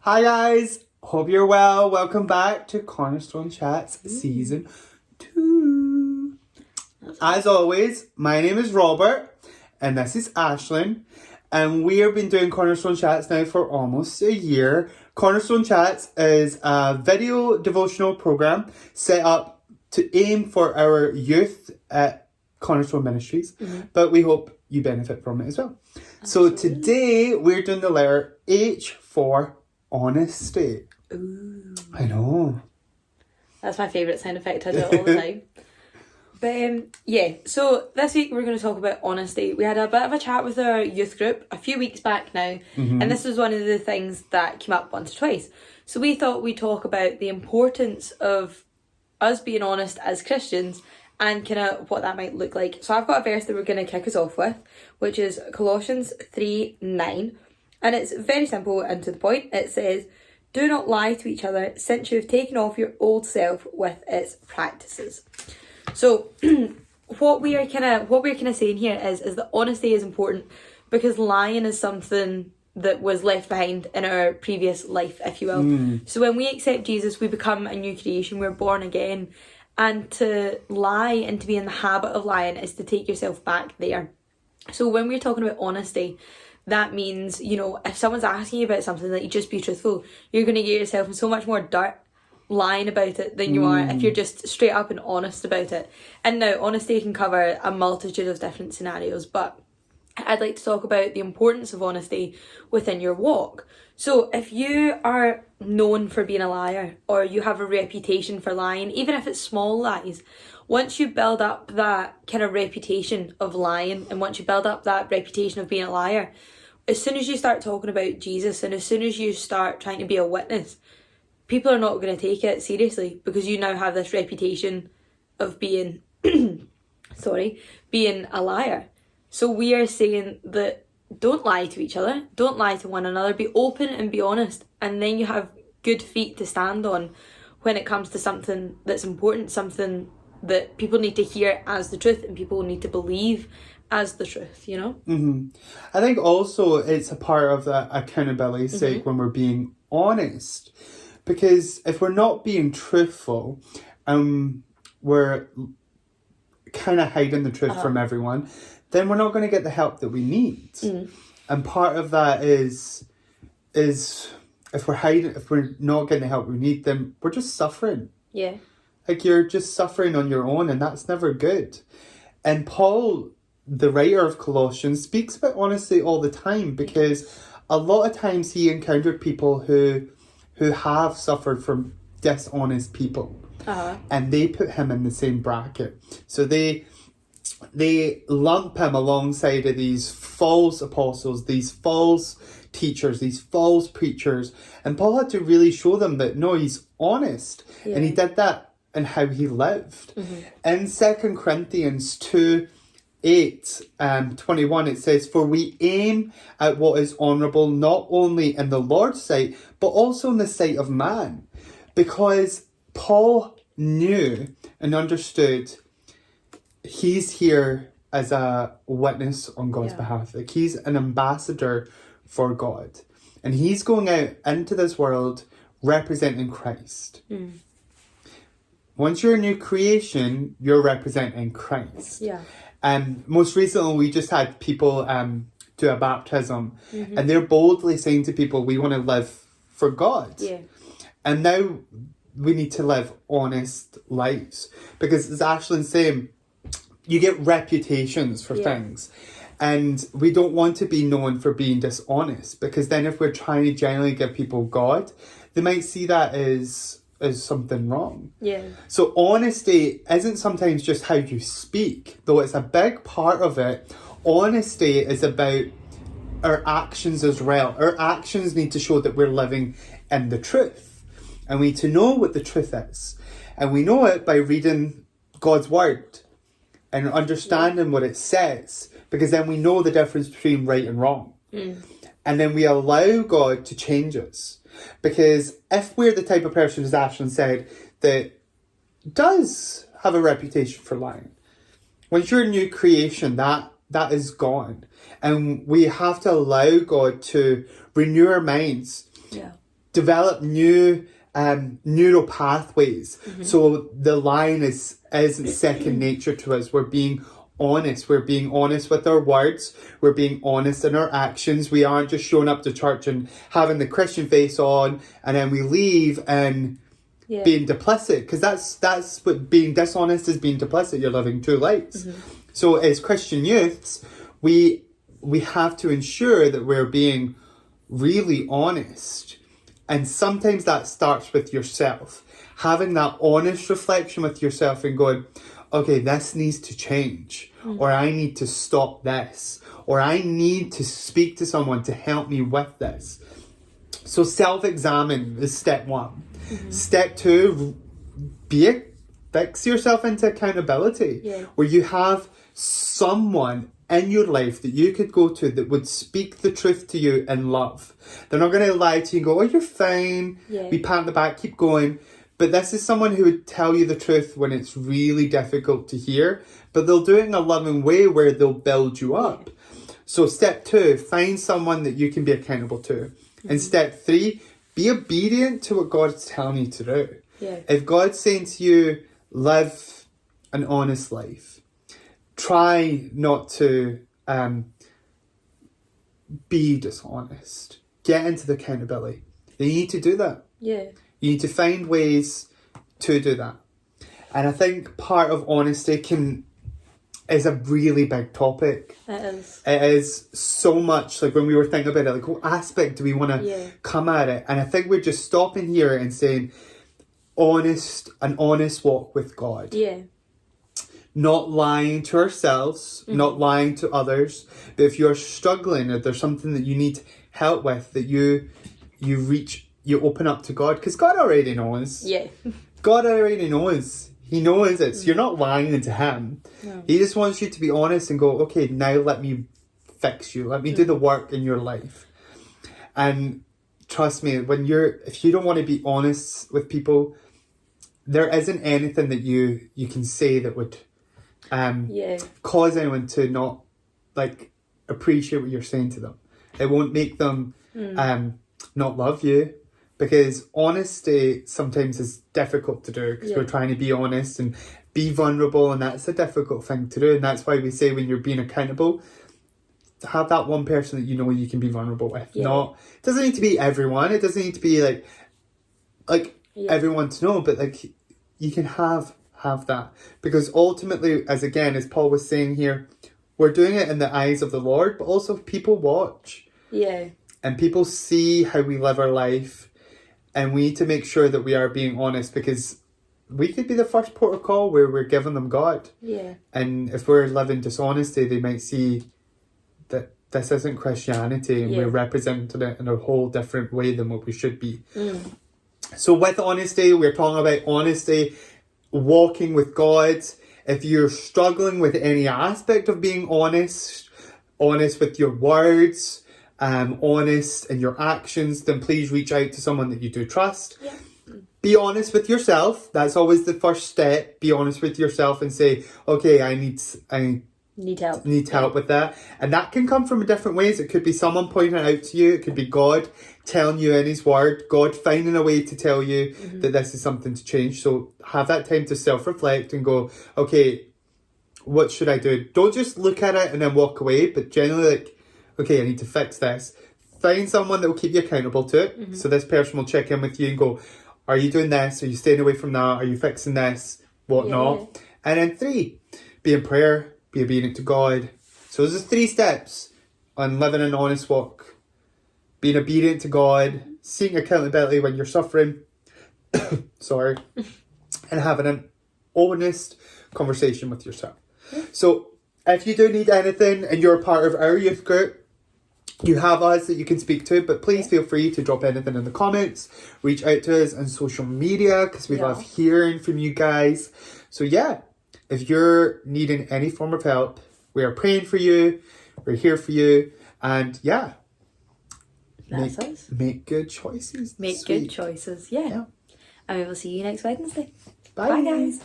Hi guys, hope you're well. Welcome back to Cornerstone Chats Season 2. As always, my name is Robert and this is Ashlyn, and we have been doing Cornerstone Chats now for almost a year. Cornerstone Chats is a video devotional program set up to aim for our youth at Cornerstone Ministries, but we hope you benefit from it as well. Absolutely. So today we're doing the letter H for honesty. Ooh. I know. That's my favourite sound effect. I do it all the time. But so this week we're going to talk about honesty. We had a bit of a chat with our youth group a few weeks back now, and this was one of the things that came up once or twice. So we thought we'd talk about the importance of us being honest as Christians and kind of what that might look like. So I've got a verse that we're going to kick us off with, which is Colossians 3:9. And it's very simple and to the point. It says, "Do not lie to each other, since you have taken off your old self with its practices." So what we're kind of saying here is that honesty is important because lying is something that was left behind in our previous life, if you will. So when we accept Jesus, we become a new creation. We're born again. And to lie and to be in the habit of lying is to take yourself back there. So when we're talking about honesty, that means, you know, if someone's asking you about something, that you just be truthful. You're going to get yourself in so much more dirt lying about it than you are if you're just straight up and honest about it. And now, honesty can cover a multitude of different scenarios, but I'd like to talk about the importance of honesty within your walk. So if you are known for being a liar, or you have a reputation for lying, even if it's small lies, once you build up that kind of reputation of lying, and once you build up that reputation of being a liar, as soon as you start talking about Jesus and as soon as you start trying to be a witness, people are not going to take it seriously because you now have this reputation of being, being a liar. So we are saying that don't lie to each other, don't lie to one another, be open and be honest, and then you have good feet to stand on when it comes to something that's important, something that people need to hear as the truth and people need to believe as the truth, you know? I think also it's a part of the accountability sake when we're being honest. Because if we're not being truthful, we're kind of hiding the truth from everyone, then we're not going to get the help that we need. And part of that is if we're not getting the help we need, then we're just suffering. Yeah. Like you're just suffering on your own, and that's never good. And Paul, the writer of Colossians, speaks about honesty all the time because a lot of times he encountered people who have suffered from dishonest people. And they put him in the same bracket. So they lump him alongside of these false apostles, these false teachers, these false preachers. And Paul had to really show them that, no, he's honest. Yeah. And he did that in how he lived. In 2 Corinthians 2:21, it says, "For we aim at what is honourable not only in the Lord's sight, but also in the sight of man." Because Paul knew and understood he's here as a witness on God's behalf. Like he's an ambassador for God. And he's going out into this world representing Christ. Once you're a new creation, you're representing Christ. Yeah. And most recently, we just had people do a baptism, and they're boldly saying to people, we want to live for God. Yeah. And now we need to live honest lives. Because as Ashlyn's saying, you get reputations for things. And we don't want to be known for being dishonest, because then if we're trying to genuinely give people God, they might see that as something wrong. Yeah. So honesty isn't sometimes just how you speak, though it's a big part of it. Honesty is about our actions as well. Our actions need to show that we're living in the truth. And we need to know what the truth is. And we know it by reading God's word and understanding what it says, because then we know the difference between right and wrong. And then we allow God to change us. Because if we're the type of person, as Ashlyn said, that does have a reputation for lying, once you're a new creation, that is gone. And we have to allow God to renew our minds. Yeah. develop new neural pathways. So the lying isn't second nature to us. We're being honest. We're being honest with our words. We're being honest in our actions. We aren't just showing up to church and having the Christian face on, and then we leave and being duplicit, because that's what being dishonest is. Being duplicit, you're living two lives. So as Christian youths, we have to ensure that we're being really honest. And sometimes that starts with yourself. Having that honest reflection with yourself and going, okay, this needs to change. Or I need to stop this. Or I need to speak to someone to help me with this. So self-examine is step 1. Step 2, fix yourself into accountability. Where you have someone in your life that you could go to that would speak the truth to you in love. They're not going to lie to you and go, oh, you're fine. Be pat on the back, keep going. But this is someone who would tell you the truth when it's really difficult to hear. But they'll do it in a loving way where they'll build you up. So step 2, find someone that you can be accountable to. And step 3, be obedient to what God's telling you to do. If God's saying to you, live an honest life, try not to be dishonest. Get into the accountability. You need to do that. You need to find ways to do that. And I think part of honesty is a really big topic. It is so much, like when we were thinking about it, like what aspect do we want to come at it? And I think we're just stopping here and saying an honest walk with God. Not lying to ourselves, not lying to others. But if you're struggling, if there's something that you need help with, that you open up to God, because God already knows. God already knows. He knows it. So you're not lying to him. He just wants you to be honest and go, okay, now let me fix you. Let me do the work in your life. And trust me, if you don't want to be honest with people, there isn't anything that you can say that would cause anyone to not appreciate what you're saying to them. It won't make them not love you, because honesty sometimes is difficult to do, because we're trying to be honest and be vulnerable, and that's a difficult thing to do. And that's why we say when you're being accountable, to have that one person that you know you can be vulnerable with. It doesn't need to be everyone. It doesn't need to be like everyone to know, but you can have that, because ultimately, as Paul was saying here, we're doing it in the eyes of the Lord, but also people watch. And people see how we live our life, and we need to make sure that we are being honest, because we could be the first port of call where we're giving them God. And if we're living dishonesty, they might see that this isn't Christianity, and we're representing it in a whole different way than what we should be. So with honesty, we're talking about honesty, walking with God. If you're struggling with any aspect of being honest with your words, honest in your actions, then please reach out to someone that you do trust. Be honest with yourself. That's always the first step. Be honest with yourself and say, okay, I need help with that. And that can come from different ways. It could be someone pointing it out to you. It could be God telling you in his word, God finding a way to tell you that this is something to change. So have that time to self-reflect and go, okay, what should I do? Don't just look at it and then walk away, but generally okay, I need to fix this. Find someone that will keep you accountable to it. So this person will check in with you and go, are you doing this? Are you staying away from that? Are you fixing this? Whatnot. And then 3, be in prayer, be obedient to God. So there's 3 steps on living an honest walk. Being obedient to God, seeking accountability when you're suffering, and having an honest conversation with yourself. So if you do need anything and you're a part of our youth group, you have us that you can speak to, but please feel free to drop anything in the comments, reach out to us on social media, because we love hearing from you guys. So if you're needing any form of help, we are praying for you, we're here for you, and make good choices. Make good choices, And we will see you next Wednesday. Bye guys.